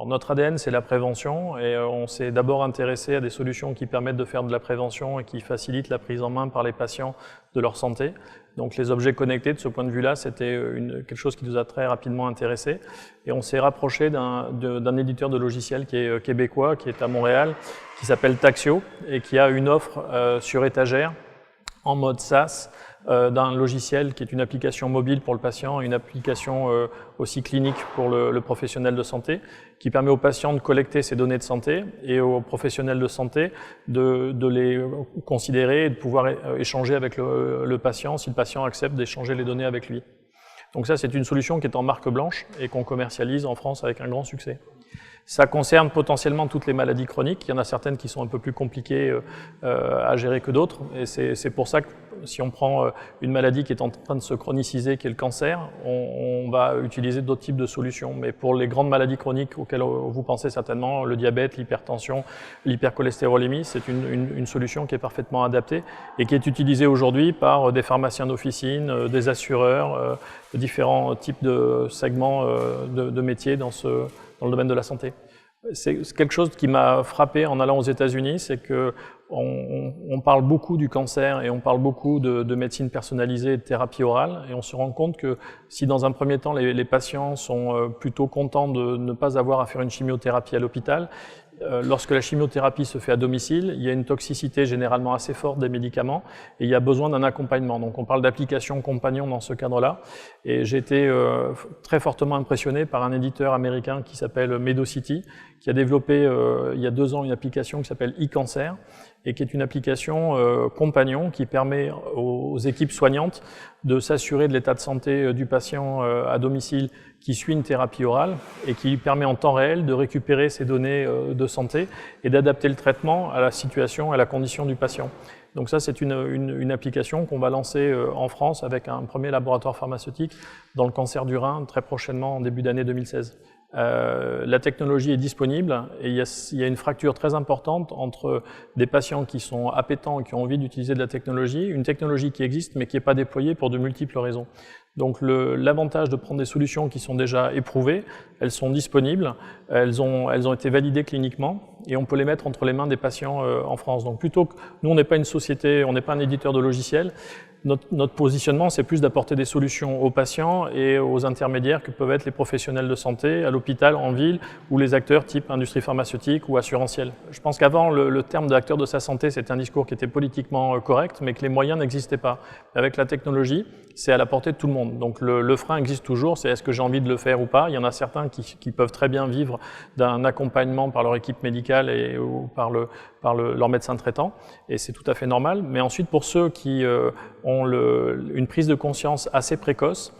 Alors, notre ADN, c'est la prévention, et on s'est d'abord intéressé à des solutions qui permettent de faire de la prévention et qui facilitent la prise en main par les patients de leur santé. Donc les objets connectés, de ce point de vue-là, c'était quelque chose qui nous a très rapidement intéressés. Et on s'est rapproché d'un éditeur de logiciels qui est québécois, qui est à Montréal, qui s'appelle Taxio, et qui a une offre sur étagère en mode SaaS, d'un logiciel qui est une application mobile pour le patient, une application aussi clinique pour le professionnel de santé, qui permet aux patients de collecter ces données de santé et aux professionnels de santé de les considérer et de pouvoir échanger avec le patient si le patient accepte d'échanger les données avec lui. Donc ça, c'est une solution qui est en marque blanche et qu'on commercialise en France avec un grand succès. Ça concerne potentiellement toutes les maladies chroniques. Il y en a certaines qui sont un peu plus compliquées à gérer que d'autres. Et c'est pour ça que si on prend une maladie qui est en train de se chroniciser, qui est le cancer, on va utiliser d'autres types de solutions. Mais pour les grandes maladies chroniques auxquelles vous pensez certainement, le diabète, l'hypertension, l'hypercholestérolémie, c'est une solution qui est parfaitement adaptée et qui est utilisée aujourd'hui par des pharmaciens d'officine, des assureurs, différents types de segments de métiers dans le domaine de la santé. C'est quelque chose qui m'a frappé en allant aux États-Unis, c'est que on parle beaucoup du cancer et on parle beaucoup de médecine personnalisée et de thérapie orale, et on se rend compte que si dans un premier temps les patients sont plutôt contents de ne pas avoir à faire une chimiothérapie à l'hôpital, lorsque la chimiothérapie se fait à domicile, il y a une toxicité généralement assez forte des médicaments et il y a besoin d'un accompagnement. Donc on parle d'application compagnon dans ce cadre-là. Et j'ai été très fortement impressionné par un éditeur américain qui s'appelle Medocity, qui a développé il y a 2 ans une application qui s'appelle eCancer et qui est une application compagnon qui permet aux équipes soignantes de s'assurer de l'état de santé du patient à domicile qui suit une thérapie orale et qui permet en temps réel de récupérer ces données de santé et d'adapter le traitement à la situation, à la condition du patient. Donc ça, c'est une application qu'on va lancer en France avec un premier laboratoire pharmaceutique dans le cancer du rein très prochainement en début d'année 2016. La technologie est disponible et il y a une fracture très importante entre des patients qui sont appétents et qui ont envie d'utiliser de la technologie, une technologie qui existe mais qui n'est pas déployée pour de multiples raisons. Donc l'avantage de prendre des solutions qui sont déjà éprouvées, elles sont disponibles, elles ont été validées cliniquement et on peut les mettre entre les mains des patients en France. Donc plutôt que nous, on n'est pas une société, on n'est pas un éditeur de logiciels. Notre positionnement, c'est plus d'apporter des solutions aux patients et aux intermédiaires que peuvent être les professionnels de santé, à l'hôpital, en ville, ou les acteurs type industrie pharmaceutique ou assurantielle. Je pense qu'avant, le terme d'acteur de sa santé, c'était un discours qui était politiquement correct, mais que les moyens n'existaient pas. Avec la technologie, c'est à la portée de tout le monde. Donc le frein existe toujours, c'est est-ce que j'ai envie de le faire ou pas. Il y en a certains qui peuvent très bien vivre d'un accompagnement par leur équipe médicale ou par leur médecin traitant, et c'est tout à fait normal. Mais ensuite, pour ceux qui ont une prise de conscience assez précoce,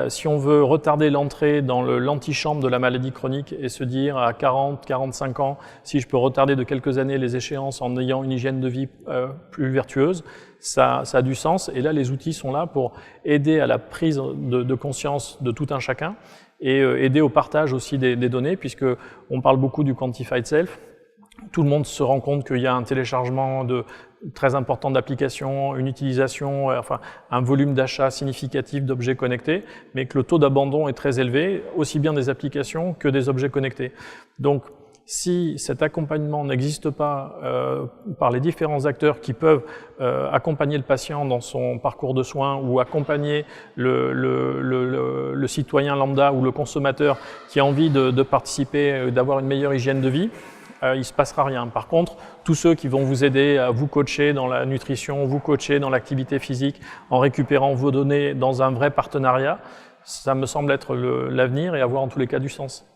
si on veut retarder l'entrée dans l'antichambre de la maladie chronique et se dire à 40, 45 ans, si je peux retarder de quelques années les échéances en ayant une hygiène de vie plus vertueuse, ça a du sens. Et là, les outils sont là pour aider à la prise de conscience de tout un chacun et aider au partage aussi des données, puisque on parle beaucoup du quantified self. Tout le monde se rend compte qu'il y a un téléchargement très important d'applications, une utilisation, enfin un volume d'achat significatif d'objets connectés, mais que le taux d'abandon est très élevé, aussi bien des applications que des objets connectés. Donc, si cet accompagnement n'existe pas par les différents acteurs qui peuvent accompagner le patient dans son parcours de soins ou accompagner le citoyen lambda ou le consommateur qui a envie de participer, d'avoir une meilleure hygiène de vie, il ne se passera rien. Par contre, tous ceux qui vont vous aider à vous coacher dans la nutrition, vous coacher dans l'activité physique, en récupérant vos données dans un vrai partenariat, ça me semble être l'avenir et avoir en tous les cas du sens.